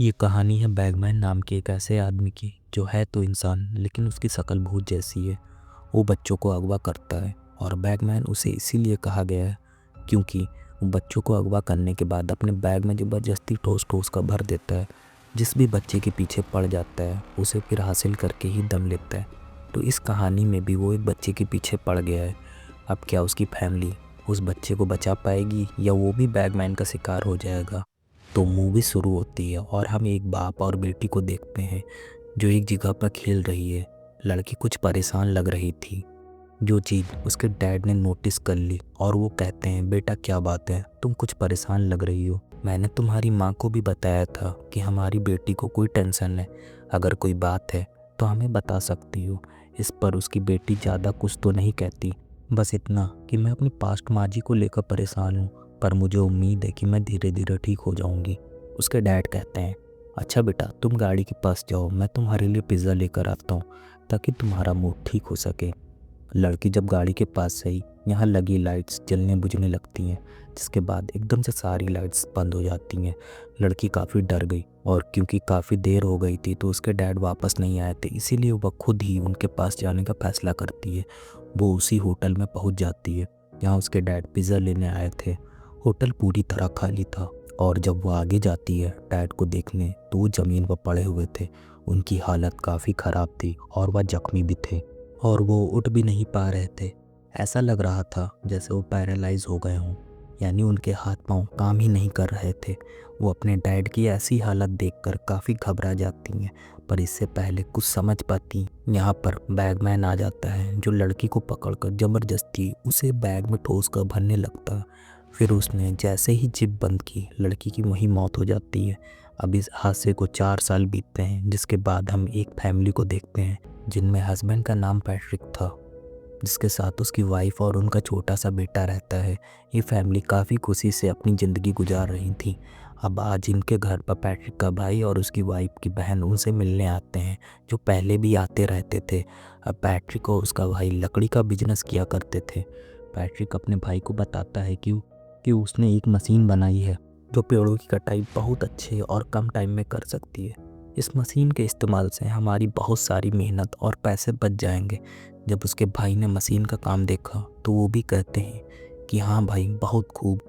ये कहानी है बैगमैन नाम के एक ऐसे आदमी की जो है तो इंसान लेकिन उसकी शक्ल भूत जैसी है। वो बच्चों को अगवा करता है और बैगमैन उसे इसीलिए कहा गया है क्योंकि वो बच्चों को अगवा करने के बाद अपने बैग में ज़बरदस्ती ठोस ठोस का भर देता है। जिस भी बच्चे के पीछे पड़ जाता है उसे फिर हासिल करके ही दम लेता है। तो इस कहानी में भी वो एक बच्चे के पीछे पड़ गया है। अब क्या उसकी फैमिली उस बच्चे को बचा पाएगी या वो भी बैगमैन का शिकार हो जाएगा। तो मूवी शुरू होती है और हम एक बाप और बेटी को देखते हैं जो एक जगह पर खेल रही है। लड़की कुछ परेशान लग रही थी, जो चीज़ उसके डैड ने नोटिस कर ली और वो कहते हैं, बेटा क्या बात है, तुम कुछ परेशान लग रही हो। मैंने तुम्हारी माँ को भी बताया था कि हमारी बेटी को कोई टेंशन है, अगर कोई बात है तो हमें बता सकती हो। इस पर उसकी बेटी ज़्यादा कुछ तो नहीं कहती, बस इतना कि मैं अपनी पास्ट माजी को लेकर परेशान हूँ, पर मुझे उम्मीद है कि मैं धीरे धीरे ठीक हो जाऊंगी। उसके डैड कहते हैं, अच्छा बेटा तुम गाड़ी के पास जाओ, मैं तुम्हारे लिए पिज़्ज़ा लेकर आता हूँ ताकि तुम्हारा मूड ठीक हो सके। लड़की जब गाड़ी के पास आई, यहाँ लगी लाइट्स जलने बुझने लगती हैं, जिसके बाद एकदम से सारी लाइट्स बंद हो जाती हैं। लड़की काफ़ी डर गई और क्योंकि काफ़ी देर हो गई थी तो उसके डैड वापस नहीं आए थे, इसीलिए वह खुद ही उनके पास जाने का फैसला करती है। वो उसी होटल में पहुँच जाती है जहाँ उसके डैड पिज़्ज़ा लेने आए थे। होटल पूरी तरह खाली था और जब वो आगे जाती है डैड को देखने तो वो ज़मीन पर पड़े हुए थे। उनकी हालत काफ़ी ख़राब थी और वह जख्मी भी थे और वो उठ भी नहीं पा रहे थे। ऐसा लग रहा था जैसे वो पैरालाइज हो गए हों, यानी उनके हाथ पांव काम ही नहीं कर रहे थे। वो अपने डैड की ऐसी हालत देखकर काफ़ी घबरा जाती हैं, पर इससे पहले कुछ समझ पाती यहाँ पर बैगमैन आ जाता है जो लड़की को पकड़कर ज़बरदस्ती उसे बैग में ठोस कर भरने लगता है। फिर उसने जैसे ही जिप बंद की, लड़की की वहीं मौत हो जाती है। अब इस हादसे को 4 साल बीतते हैं, जिसके बाद हम एक फैमिली को देखते हैं जिनमें हस्बैंड का नाम पैट्रिक था, जिसके साथ उसकी वाइफ और उनका छोटा सा बेटा रहता है। ये फैमिली काफ़ी खुशी से अपनी ज़िंदगी गुजार रही थी। अब आज इनके घर पर पैट्रिक का भाई और उसकी वाइफ की बहन उनसे मिलने आते हैं, जो पहले भी आते रहते थे। अब पैट्रिक और उसका भाई लकड़ी का बिजनेस किया करते थे। पैट्रिक अपने भाई को बताता है कि उसने एक मशीन बनाई है जो पेड़ों की कटाई बहुत अच्छे और कम टाइम में कर सकती है। इस मशीन के इस्तेमाल से हमारी बहुत सारी मेहनत और पैसे बच जाएंगे। जब उसके भाई ने मशीन का काम देखा तो वो भी कहते हैं कि हाँ भाई बहुत खूब,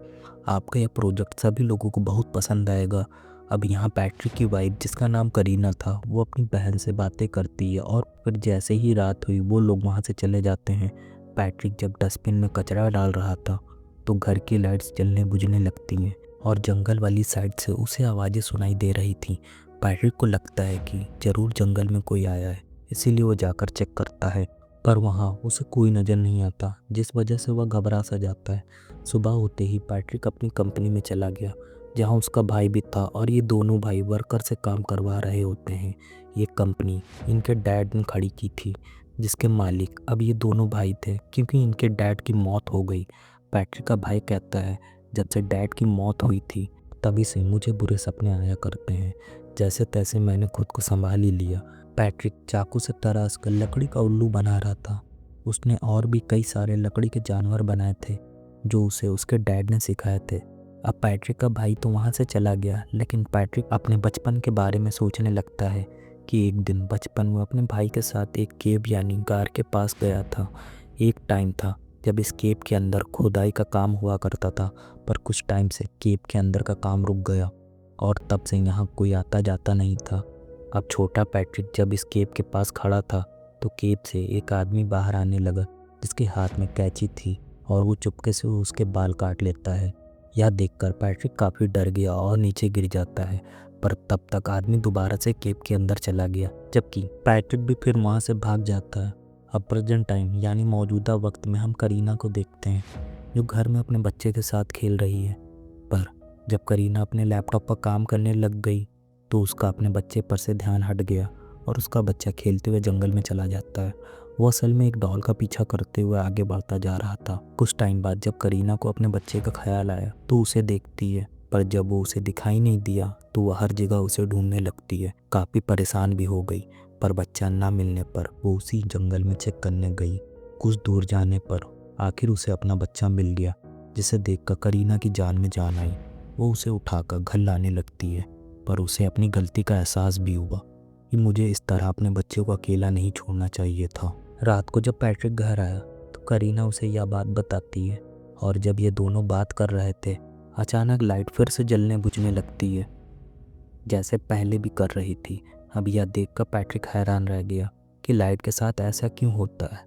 आपका यह प्रोजेक्ट सभी लोगों को बहुत पसंद आएगा। अब यहाँ पैट्रिक की वाइफ जिसका नाम करीना था वो अपनी बहन से बातें करती है और फिर जैसे ही रात हुई वो लोग वहाँ से चले जाते हैं। पैट्रिक जब डस्टबिन में कचरा डाल रहा था तो घर की लाइट्स जलने बुझने लगती हैं और जंगल वाली साइड से उसे आवाज़ें सुनाई दे रही थी। पैट्रिक को लगता है कि ज़रूर जंगल में कोई आया है, इसीलिए वो जाकर चेक करता है, पर वहाँ उसे कोई नज़र नहीं आता, जिस वजह से वह घबरा सा जाता है। सुबह होते ही पैट्रिक अपनी कंपनी में चला गया जहाँ उसका भाई भी था और ये दोनों भाई वर्कर से काम करवा रहे होते हैं। ये कंपनी इनके डैड ने खड़ी की थी, जिसके मालिक अब ये दोनों भाई थे क्योंकि इनके डैड की मौत हो गई। पैट्रिक का भाई कहता है, जब से डैड की मौत हुई थी तभी से मुझे बुरे सपने आया करते हैं। जैसे तैसे मैंने खुद को संभाल ही लिया। पैट्रिक चाकू से तराश कर लकड़ी का उल्लू बना रहा था। उसने और भी कई सारे लकड़ी के जानवर बनाए थे जो उसे उसके डैड ने सिखाए थे। अब पैट्रिक का भाई तो वहाँ से चला गया, लेकिन पैट्रिक अपने बचपन के बारे में सोचने लगता है कि एक दिन बचपन में अपने भाई के साथ एक केव यानी गार के पास गया था। एक टाइम था जब इस केव के अंदर खुदाई का काम हुआ करता था, पर कुछ टाइम से केव के अंदर का काम रुक गया और तब से यहाँ कोई आता जाता नहीं था। अब छोटा पैट्रिक जब इस केव के पास खड़ा था तो केव से एक आदमी बाहर आने लगा जिसके हाथ में कैंची थी और वो चुपके से उसके बाल काट लेता है। यह देखकर पैट्रिक काफ़ी डर गया और नीचे गिर जाता है, पर तब तक आदमी दोबारा से केव के अंदर चला गया, जबकि पैट्रिक भी फिर वहाँ से भाग जाता है। अब प्रेजेंट टाइम यानी मौजूदा वक्त में हम करीना को देखते हैं जो घर में अपने बच्चे के साथ खेल रही है। पर जब करीना अपने लैपटॉप पर काम करने लग गई तो उसका अपने बच्चे पर से ध्यान हट गया और उसका बच्चा खेलते हुए जंगल में चला जाता है। वो असल में एक डॉल का पीछा करते हुए आगे बढ़ता जा रहा था। कुछ टाइम बाद जब करीना को अपने बच्चे का ख्याल आया तो उसे देखती है, पर जब वो उसे दिखाई नहीं दिया तो वह हर जगह उसे ढूंढने लगती है। काफ़ी परेशान भी हो गई, पर बच्चा ना मिलने पर वो उसी जंगल में चेक करने गई। कुछ दूर जाने पर आखिर उसे अपना बच्चा मिल गया, जिसे देखकर करीना की जान में जान आई। वो उसे उठाकर घर लाने लगती है। पर उसे अपनी गलती का एहसास भी हुआ कि मुझे इस तरह अपने बच्चे को अकेला नहीं छोड़ना चाहिए था। रात को जब पैट्रिक घर आया तो करीना उसे यह बात बताती है, और जब ये दोनों बात कर रहे थे अचानक लाइट फिर से जलने बुझने लगती है जैसे पहले भी कर रही थी। अब यह देखकर पैट्रिक हैरान रह गया कि लाइट के साथ ऐसा क्यों होता है,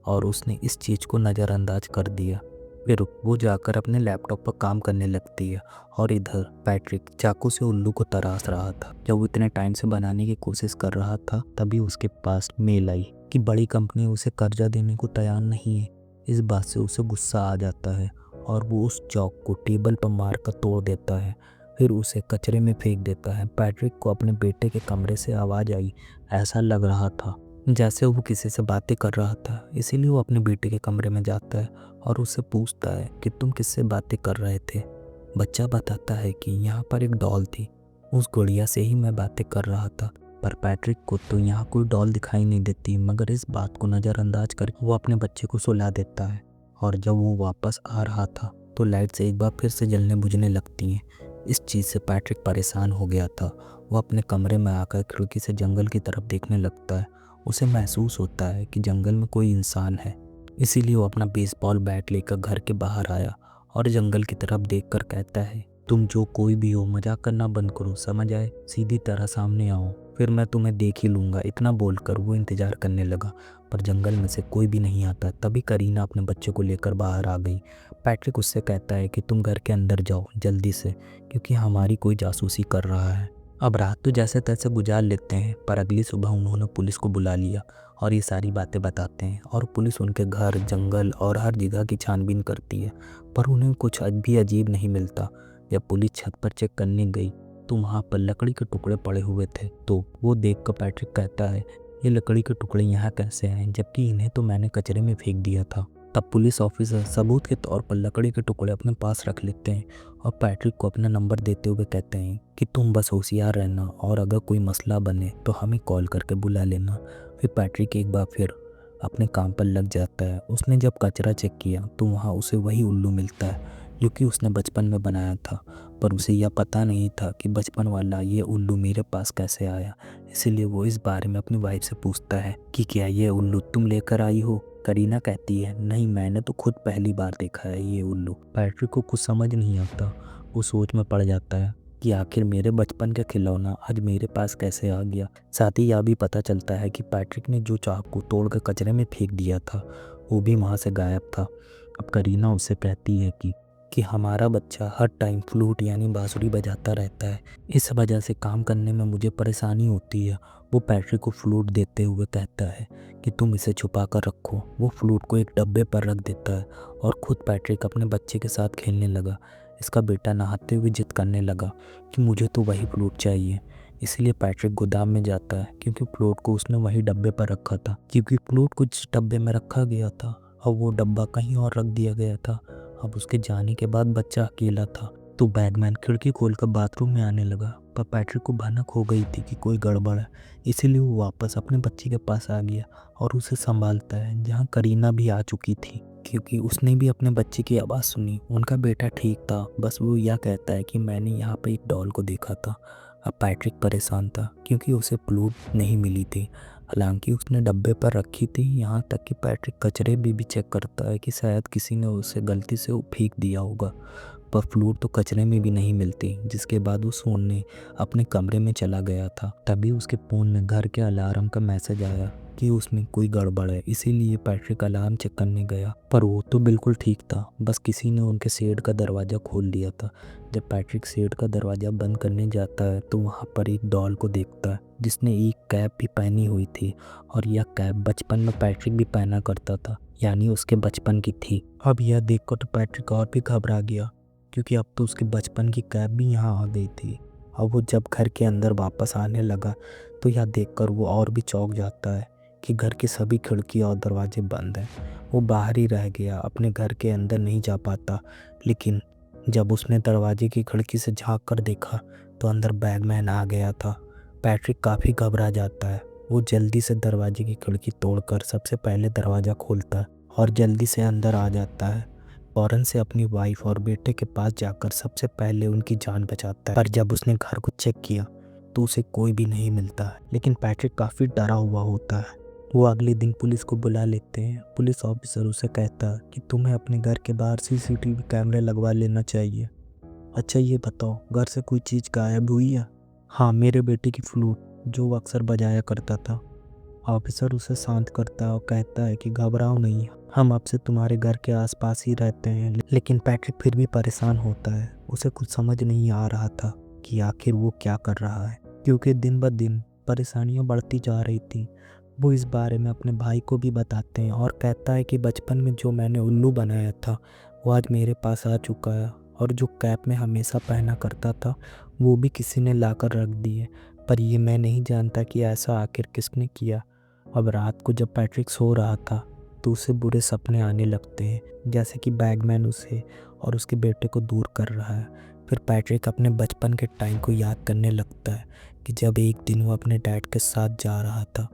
और उसने इस चीज़ को नज़रअंदाज कर दिया। फिर वो जाकर अपने लैपटॉप पर काम करने लगती है और इधर पैट्रिक चाकू से उल्लू को तराश रहा था। जब वो इतने टाइम से बनाने की कोशिश कर रहा था तभी उसके पास मेल आई कि बड़ी कंपनी उसे कर्जा देने को तैयार नहीं है। इस बात से उसे गुस्सा आ जाता है और वो उस चौक को टेबल पर मार कर तोड़ देता है, फिर उसे कचरे में फेंक देता है। पैट्रिक को अपने बेटे के कमरे से आवाज़ आई। ऐसा लग रहा था जैसे वो किसी से बातें कर रहा था, इसीलिए वो अपने बेटे के कमरे में जाता है और उससे पूछता है कि तुम किससे बातें कर रहे थे। बच्चा बताता है कि यहाँ पर एक डॉल थी, उस गुड़िया से ही मैं बातें कर रहा था। पर पैट्रिक को तो यहाँ कोई डॉल दिखाई नहीं देती, मगर इस बात को नज़रअंदाज कर वो अपने बच्चे को सुला देता है। और जब वो वापस आ रहा था तो लाइट से एक बार फिर से जलने बुझने लगती हैं। इस चीज़ से पैट्रिक परेशान हो गया था। वो अपने कमरे में आकर खिड़की से जंगल की तरफ देखने लगता है। उसे महसूस होता है कि जंगल में कोई इंसान है, इसीलिए वो अपना बेसबॉल बैट लेकर घर के बाहर आया और जंगल की तरफ देखकर कहता है, तुम जो कोई भी हो मजाक करना बंद करो, समझ आए, सीधी तरह सामने आओ, फिर मैं तुम्हें देख ही लूँगा। इतना बोलकर वो इंतज़ार करने लगा, पर जंगल में से कोई भी नहीं आता। तभी करीना अपने बच्चे को लेकर बाहर आ गई। पैट्रिक उससे कहता है कि तुम घर के अंदर जाओ जल्दी से, क्योंकि हमारी कोई जासूसी कर रहा है। अब रात तो जैसे तैसे गुजार लेते हैं, पर अगली सुबह उन्होंने पुलिस को बुला लिया और ये सारी बातें बताते हैं। और पुलिस उनके घर, जंगल और हर जगह की छानबीन करती है, पर उन्हें कुछ भी अजीब नहीं मिलता। जब पुलिस छत पर चेक करने गई तो वहाँ पर लकड़ी के टुकड़े पड़े हुए थे। तो वो देखकर पैट्रिक कहता है, ये लकड़ी के टुकड़े यहाँ कैसे आए, जबकि इन्हें तो मैंने कचरे में फेंक दिया था। तब पुलिस ऑफिसर सबूत के तौर पर लकड़ी के टुकड़े अपने पास रख लेते हैं और पैट्रिक को अपना नंबर देते हुए कहते हैं कि तुम बस होशियार रहना और अगर कोई मसला बने तो हमें कॉल करके बुला लेना। फिर पैट्रिक एक बार फिर अपने काम पर लग जाता है। उसने जब कचरा चेक किया तो वहाँ उसे वही उल्लू मिलता है जो कि उसने बचपन में बनाया था, पर उसे यह पता नहीं था कि बचपन वाला ये उल्लू मेरे पास कैसे आया। इसीलिए वो इस बारे में अपनी वाइफ से पूछता है कि क्या ये उल्लू तुम लेकर आई हो। करीना कहती है, नहीं, मैंने तो खुद पहली बार देखा है ये उल्लू। पैट्रिक को कुछ समझ नहीं आता। वो सोच में पड़ जाता है कि आखिर मेरे बचपन का खिलौना आज मेरे पास कैसे आ गया। साथ ही यह भी पता चलता है कि पैट्रिक ने जो चाकू तोड़कर कचरे में फेंक दिया था वो भी वहाँ से गायब था। अब करीना उससे कहती है कि हमारा बच्चा हर टाइम फ्लूट यानी बांसुरी बजाता रहता है, इस वजह से काम करने में मुझे परेशानी होती है। वो पैट्रिक को फ्लूट देते हुए कहता है कि तुम इसे छुपा कर रखो। वो फ्लूट को एक डब्बे पर रख देता है और खुद पैट्रिक अपने बच्चे के साथ खेलने लगा। इसका बेटा नहाते हुए जिद करने लगा कि मुझे तो वही फ्लूट चाहिए। इसलिए पैट्रिक गोदाम में जाता है, क्योंकि फ्लूट को उसने वही डब्बे पर रखा था। क्योंकि फ्लूट को जिस डब्बे में रखा गया था और वो डब्बा कहीं और रख दिया गया था। अब उसके जाने के बाद बच्चा अकेला था, तो बैगमैन खिड़की खोलकर बाथरूम में आने लगा। पर पैट्रिक को भनक हो गई थी कि कोई गड़बड़ है, इसीलिए वो वापस अपने बच्चे के पास आ गया और उसे संभालता है, जहाँ करीना भी आ चुकी थी, क्योंकि उसने भी अपने बच्चे की आवाज़ सुनी। उनका बेटा ठीक था, बस वो यह कहता है कि मैंने यहाँ पर एक डॉल को देखा था। अब पैट्रिक परेशान था क्योंकि उसे फ्लूट नहीं मिली थी, हालांकि उसने डब्बे पर रखी थी। यहाँ तक कि पैट्रिक कचरे भी चेक करता है कि शायद किसी ने उसे गलती से फेंक दिया होगा, पर फ्लूट तो कचरे में भी नहीं मिलती। जिसके बाद वो सोने अपने कमरे में चला गया था। तभी उसके फ़ोन में घर के अलार्म का मैसेज आया कि उसमें कोई गड़बड़ है, इसीलिए पैट्रिक अलार्म चेक करने गया, पर वो तो बिल्कुल ठीक था, बस किसी ने उनके शेड का दरवाज़ा खोल दिया था। जब पैट्रिक शेड का दरवाज़ा बंद करने जाता है तो वहाँ पर एक डॉल को देखता है जिसने एक कैप भी पहनी हुई थी, और यह कैप बचपन में पैट्रिक भी पहना करता था, यानी उसके बचपन की थी। अब यह देखकर तो पैट्रिक और भी घबरा गया, क्योंकि अब तो उसके बचपन की कैप भी यहाँ आ गई थी। अब वो जब घर के अंदर वापस आने लगा तो यह देखकर वो और भी चौंक जाता है कि घर की सभी खिड़कियाँ और दरवाजे बंद हैं। वो बाहर ही रह गया, अपने घर के अंदर नहीं जा पाता। लेकिन जब उसने दरवाजे की खिड़की से झांक कर देखा तो अंदर बैगमैन आ गया था। पैट्रिक काफ़ी घबरा जाता है। वो जल्दी से दरवाजे की खिड़की तोड़कर सबसे पहले दरवाज़ा खोलता है और जल्दी से अंदर आ जाता है। फौरन से अपनी वाइफ और बेटे के पास जाकर सबसे पहले उनकी जान बचाता है। पर जब उसने घर को चेक किया तो उसे कोई भी नहीं मिलता है, लेकिन पैट्रिक काफ़ी डरा हुआ होता है। वो अगले दिन पुलिस को बुला लेते हैं। पुलिस ऑफिसर उसे कहता है कि तुम्हें अपने घर के बाहर सीसीटीवी कैमरे लगवा लेना चाहिए। अच्छा ये बताओ, घर से कोई चीज़ गायब हुई है? हाँ, मेरे बेटे की फ्लूट, जो वो अक्सर बजाया करता था। ऑफिसर उसे शांत करता है और कहता है कि घबराओ नहीं, हम अब से तुम्हारे घर के आसपास ही रहते हैं। लेकिन पैट्रिक फिर भी परेशान होता है। उसे कुछ समझ नहीं आ रहा था कि आखिर वो क्या कर रहा है, क्योंकि दिन ब दिन परेशानियां बढ़ती जा रही थी। वो इस बारे में अपने भाई को भी बताते हैं और कहता है कि बचपन में जो मैंने उल्लू बनाया था वो आज मेरे पास आ चुका है, और जो कैप में हमेशा पहना करता था वो भी किसी ने लाकर रख दी है। पर ये मैं नहीं जानता कि ऐसा आखिर किसने किया। अब रात को जब पैट्रिक सो रहा था तो उसे बुरे सपने आने लगते हैं, जैसे कि बैगमैन उसे और उसके बेटे को दूर कर रहा है। फिर पैट्रिक अपने बचपन के टाइम को याद करने लगता है कि जब एक दिन वो अपने डैड के साथ जा रहा था।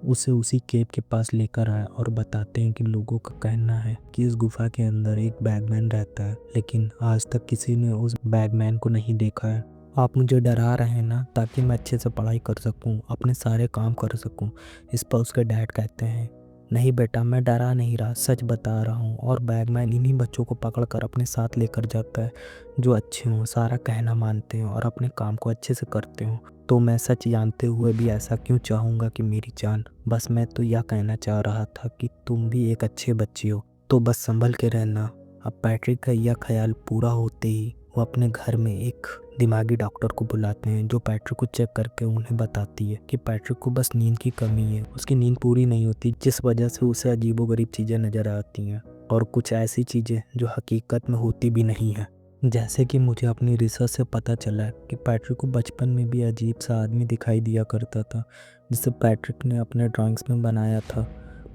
उसे उसी केव के पास लेकर आया और बताते हैं कि लोगों का कहना है कि इस गुफा के अंदर एक बैगमैन रहता है, लेकिन आज तक किसी ने उस बैगमैन को नहीं देखा है। आप मुझे डरा रहे हैं ना, ताकि मैं अच्छे से पढ़ाई कर सकूं, अपने सारे काम कर सकूं। इस पर उसके डैड कहते हैं, नहीं बेटा, मैं डरा नहीं रहा, सच बता रहा हूँ। और बैगमैन इन्हीं बच्चों को पकड़कर अपने साथ लेकर जाता है जो अच्छे हों, सारा कहना मानते हैं और अपने काम को अच्छे से करते हों। तो मैं सच जानते हुए भी ऐसा क्यों चाहूँगा कि मेरी जान? बस मैं तो यह कहना चाह रहा था कि तुम भी एक अच्छे बच्चे हो, तो बस संभल के रहना। अब पैट्रिक का यह ख्याल पूरा होते ही वो अपने घर में एक दिमागी डॉक्टर को बुलाते हैं, जो पैट्रिक को चेक करके उन्हें बताती है कि पैट्रिक को बस नींद की कमी है। उसकी नींद पूरी नहीं होती, जिस वजह से उसे अजीबोगरीब चीज़ें नज़र आती हैं, और कुछ ऐसी चीज़ें जो हकीकत में होती भी नहीं है। जैसे कि मुझे अपनी रिसर्च से पता चला कि पैट्रिक को बचपन में भी अजीब सा आदमी दिखाई दिया करता था, जिसे पैट्रिक ने अपने ड्राइंग्स में बनाया था।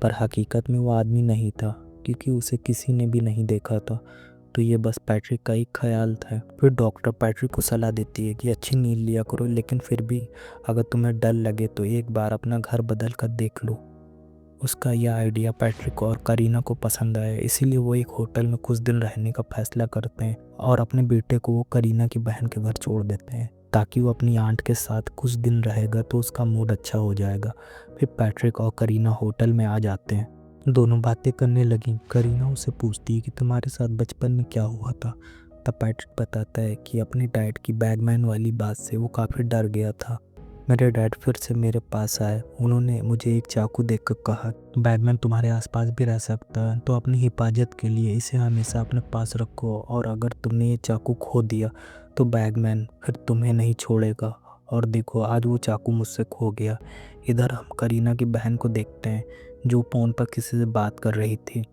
पर हकीकत में वो आदमी नहीं था, क्योंकि उसे किसी ने भी नहीं देखा था। तो ये बस पैट्रिक का एक ख्याल था। फिर डॉक्टर पैट्रिक को सलाह देती है कि अच्छी नींद लिया करो, लेकिन फिर भी अगर तुम्हें डर लगे तो एक बार अपना घर बदल कर देख लो। उसका यह आइडिया पैट्रिक और करीना को पसंद आया, इसीलिए वो एक होटल में कुछ दिन रहने का फैसला करते हैं और अपने बेटे को वो करीना की बहन के घर छोड़ देते हैं, ताकि वो अपनी आंट के साथ कुछ दिन रहेगा तो उसका मूड अच्छा हो जाएगा। फिर पैट्रिक और करीना होटल में आ जाते हैं। दोनों बातें करने लगी। करीना उससे पूछती है कि तुम्हारे साथ बचपन में क्या हुआ था। तब पैट्रिक बताता है कि अपने डैड की बैगमैन वाली बात से वो काफ़ी डर गया था। मेरे डैड फिर से मेरे पास आए। उन्होंने मुझे एक चाकू देकर कहा, बैगमैन तुम्हारे आसपास भी रह सकता है, तो अपनी हिफाजत के लिए इसे हमेशा अपने पास रखो, और अगर तुमने ये चाकू खो दिया तो बैगमैन फिर तुम्हें नहीं छोड़ेगा। और देखो, आज वो चाकू मुझसे खो गया। इधर हम करीना की बहन को देखते हैं, जो फ़ोन पर किसी से बात कर रही थी,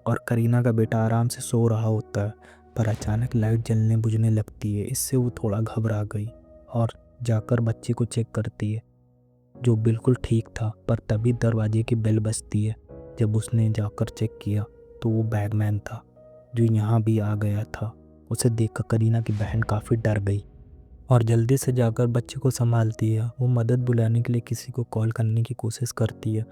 और करीना का बेटा आराम से सो रहा होता है। पर अचानक लाइट जलने बुझने लगती है। इससे वो थोड़ा घबरा गई और जाकर बच्चे को चेक करती है, जो बिल्कुल ठीक था। पर तभी दरवाजे की बेल बजती है। जब उसने जाकर चेक किया तो वो बैगमैन था, जो यहाँ भी आ गया था। उसे देखकर करीना की बहन काफ़ी डर गई और जल्दी से जाकर बच्चे को संभालती है। वो मदद बुलाने के लिए किसी को कॉल करने की कोशिश करती है,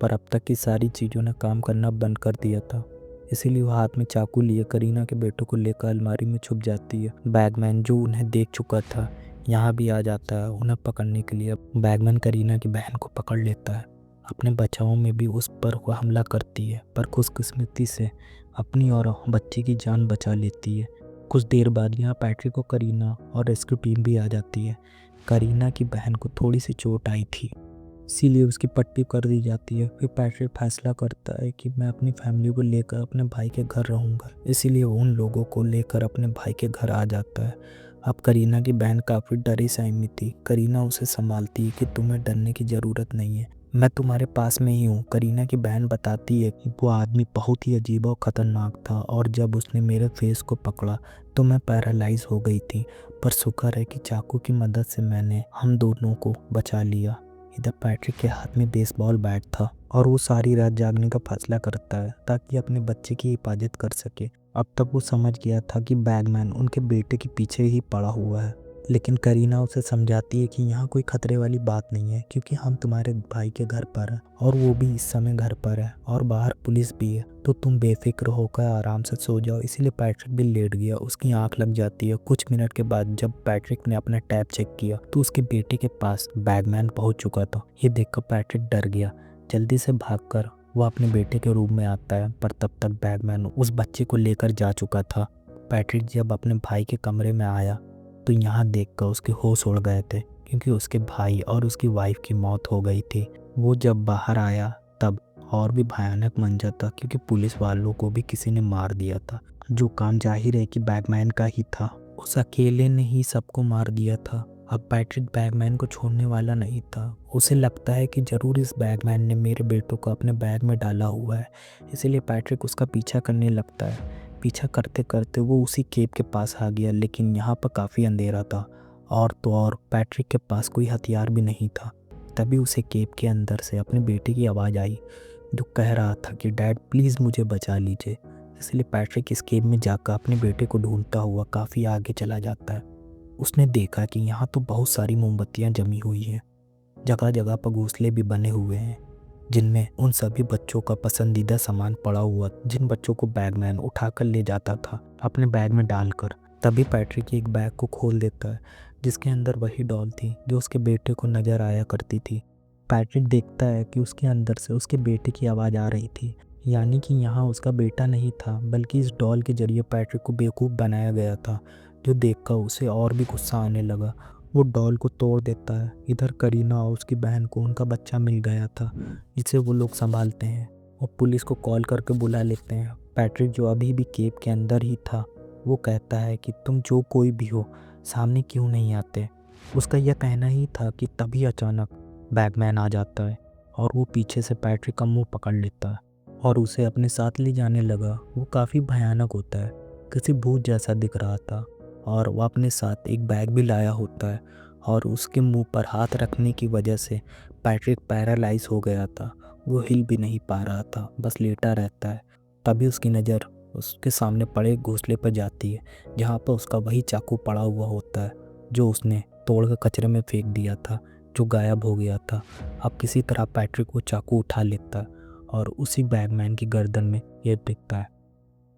पर अब तक की सारी चीज़ों ने काम करना बंद कर दिया था। इसीलिए वो हाथ में चाकू लिए करीना के बेटों को लेकर अलमारी में छुप जाती है। बैगमैन, जो उन्हें देख चुका था, यहाँ भी आ जाता है उन्हें पकड़ने के लिए। बैगमैन करीना की बहन को पकड़ लेता है। अपने बचाव में भी उस पर वो हमला करती है, पर खुशकिस्मती से अपनी और बच्चे की जान बचा लेती है। कुछ देर बाद यहाँ पैट्रिक और करीना और रेस्क्यू टीम भी आ जाती है। करीना की बहन को थोड़ी सी चोट आई थी, इसीलिए उसकी पट्टी कर दी जाती है। फिर पैट्रिक फैसला करता है कि मैं अपनी फैमिली को लेकर अपने भाई के घर रहूँगा, इसीलिए वो उन लोगों को लेकर अपने भाई के घर आ जाता है। अब करीना की बहन काफ़ी डरी सहमी थी। करीना उसे संभालती है कि तुम्हें डरने की ज़रूरत नहीं है, मैं तुम्हारे पास में ही हूँ। करीना की बहन बताती है कि वो आदमी बहुत ही अजीब और ख़तरनाक था, और जब उसने मेरे फेस को पकड़ा तो मैं पैरालाइज हो गई थी, पर शुक्र है कि चाकू की मदद से मैंने हम दोनों को बचा लिया। इधर पैट्रिक के हाथ में बेसबॉल बैट था, और वो सारी रात जागने का फैसला करता है ताकि अपने बच्चे की हिफाजत कर सके। अब तक वो समझ गया था कि बैगमैन उनके बेटे के पीछे ही पड़ा हुआ है, लेकिन करीना उसे समझाती है कि यहाँ कोई खतरे वाली बात नहीं है, क्योंकि हम तुम्हारे भाई के घर पर हैं और वो भी इस समय घर पर है और बाहर पुलिस भी है, तो तुम बेफिक्र होकर आराम से सो जाओ। इसीलिए पैट्रिक भी लेट गया। उसकी आंख लग जाती है। कुछ मिनट के बाद जब पैट्रिक ने अपना टैब चेक किया तो उसके बेटे के पास बैगमैन पहुंच चुका था। ये देखकर पैट्रिक डर गया। जल्दी से भागकर वो अपने बेटे के रूम में आता है, पर तब तक बैगमैन उस बच्चे को लेकर जा चुका था। पैट्रिक जब अपने भाई के कमरे में आया तो यहाँ देखकर उसके होश उड़ गए थे, क्योंकि उसके भाई और उसकी वाइफ की मौत हो गई थी। वो जब बाहर आया तब और भी भयानक मंजर था, क्योंकि पुलिस वालों को भी किसी ने मार दिया था, जो काम जाहिर है कि बैगमैन का ही था। उस अकेले ने ही सबको मार दिया था। अब पैट्रिक बैगमैन को छोड़ने वाला नहीं था। उसे लगता है कि ज़रूर इस बैगमैन ने मेरे बेटों को अपने बैग में डाला हुआ है, इसीलिए पैट्रिक उसका पीछा करने लगता है। पीछा करते करते वो उसी केव के पास आ गया, लेकिन यहाँ पर काफ़ी अंधेरा था और तो और पैट्रिक के पास कोई हथियार भी नहीं था। तभी उसे केव के अंदर से अपने बेटे की आवाज़ आई, जो कह रहा था कि डैड प्लीज़ मुझे बचा लीजिए। इसलिए पैट्रिक इस केव में जाकर अपने बेटे को ढूंढता हुआ काफ़ी आगे चला जाता है। उसने देखा कि यहाँ तो बहुत सारी मोमबत्तियाँ जमी हुई हैं। जगह जगह पर घोंसले भी बने हुए हैं, जिनमें उन सभी बच्चों का पसंदीदा सामान पड़ा हुआ, जिन बच्चों को बैगमैन उठाकर ले जाता था अपने बैग में डालकर। तभी पैट्रिक एक बैग को खोल देता है, जिसके अंदर वही डॉल थी जो उसके बेटे को नज़र आया करती थी। पैट्रिक देखता है कि उसके अंदर से उसके बेटे की आवाज़ आ रही थी, यानी कि यहाँ उसका बेटा नहीं था, बल्कि इस डॉल के जरिए पैट्रिक को बेवकूफ़ बनाया गया था, जो देखकर उसे और भी गुस्सा आने लगा। वो डॉल को तोड़ देता है। इधर करीना और उसकी बहन को उनका बच्चा मिल गया था, जिसे वो लोग संभालते हैं और पुलिस को कॉल करके बुला लेते हैं। पैट्रिक, जो अभी भी केव के अंदर ही था, वो कहता है कि तुम जो कोई भी हो सामने क्यों नहीं आते। उसका यह कहना ही था कि तभी अचानक बैगमैन आ जाता है और वो पीछे से पैट्रिक का मुंह पकड़ लेता है और उसे अपने साथ ले जाने लगा। वो काफ़ी भयानक होता है, किसी भूत जैसा दिख रहा था और वह अपने साथ एक बैग भी लाया होता है और उसके मुंह पर हाथ रखने की वजह से पैट्रिक पैरालाइज हो गया था। वो हिल भी नहीं पा रहा था, बस लेटा रहता है। तभी उसकी नज़र उसके सामने पड़े घोंसले पर जाती है, जहाँ पर उसका वही चाकू पड़ा हुआ होता है जो उसने तोड़ कर कचरे में फेंक दिया था, जो गायब हो गया था। अब किसी तरह पैट्रिक वो चाकू उठा लेता है और उसी बैगमैन की गर्दन में ये दिखता है,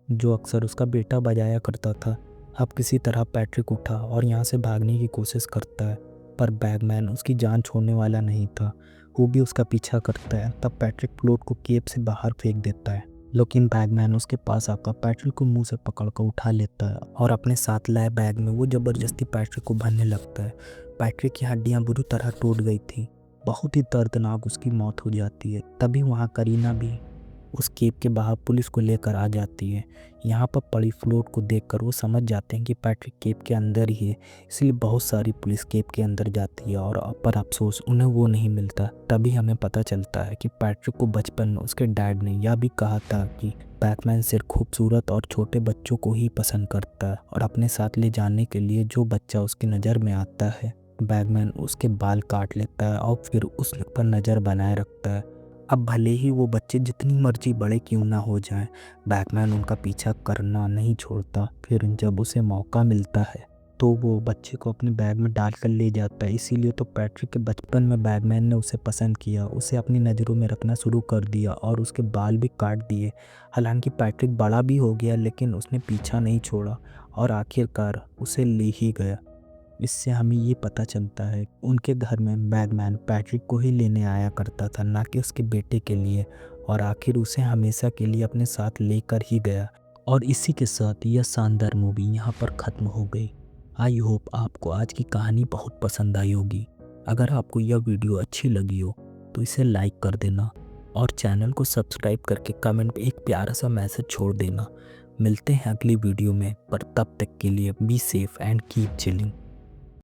जो अक्सर उसका बेटा बजाया करता था। अब किसी तरह पैट्रिक उठा और यहाँ से भागने की कोशिश करता है, पर बैगमैन उसकी जान छोड़ने वाला नहीं था। वो भी उसका पीछा करता है। तब पैट्रिक फ्लोट को केव से बाहर फेंक देता है, लेकिन बैगमैन उसके पास आकर पैट्रिक को मुंह से पकड़कर उठा लेता है और अपने साथ लाए बैग में वो ज़बरदस्ती पैट्रिक को भरने लगता है। पैट्रिक की हड्डियाँ बुरी तरह टूट गई थी। बहुत ही दर्दनाक उसकी मौत हो जाती है। तभी वहाँ करीना भी उस केव के बाहर पुलिस को लेकर आ जाती है। यहाँ पर पड़ी फ्लोट को देखकर वो समझ जाते हैं कि पैट्रिक केव के अंदर ही है, इसलिए बहुत सारी पुलिस केव के अंदर जाती है और पर अफसोस उन्हें वो नहीं मिलता। तभी हमें पता चलता है कि पैट्रिक को बचपन में उसके डैड ने यह भी कहा था कि बैगमैन सिर्फ खूबसूरत और छोटे बच्चों को ही पसंद करता है और अपने साथ ले जाने के लिए जो बच्चा उसकी नज़र में आता है, बैगमैन उसके बाल काट लेता है और फिर उस पर नज़र बनाए रखता है। अब भले ही वो बच्चे जितनी मर्जी बड़े क्यों ना हो जाएं, बैगमैन उनका पीछा करना नहीं छोड़ता। फिर जब उसे मौका मिलता है तो वो बच्चे को अपने बैग में डाल कर ले जाता है। इसीलिए तो पैट्रिक के बचपन में बैगमैन ने उसे पसंद किया, उसे अपनी नज़रों में रखना शुरू कर दिया और उसके बाल भी काट दिए। हालांकि पैट्रिक बड़ा भी हो गया, लेकिन उसने पीछा नहीं छोड़ा और आखिरकार उसे ले ही गया। इससे हमें ये पता चलता है उनके घर में बैगमैन पैट्रिक को ही लेने आया करता था, ना कि उसके बेटे के लिए, और आखिर उसे हमेशा के लिए अपने साथ लेकर ही गया। और इसी के साथ यह शानदार मूवी यहाँ पर ख़त्म हो गई। आई होप आपको आज की कहानी बहुत पसंद आई होगी। अगर आपको यह वीडियो अच्छी लगी हो तो इसे लाइक कर देना और चैनल को सब्सक्राइब करके कमेंट में एक प्यारा सा मैसेज छोड़ देना। मिलते हैं अगली वीडियो में, पर तब तक के लिए be safe and keep chilling.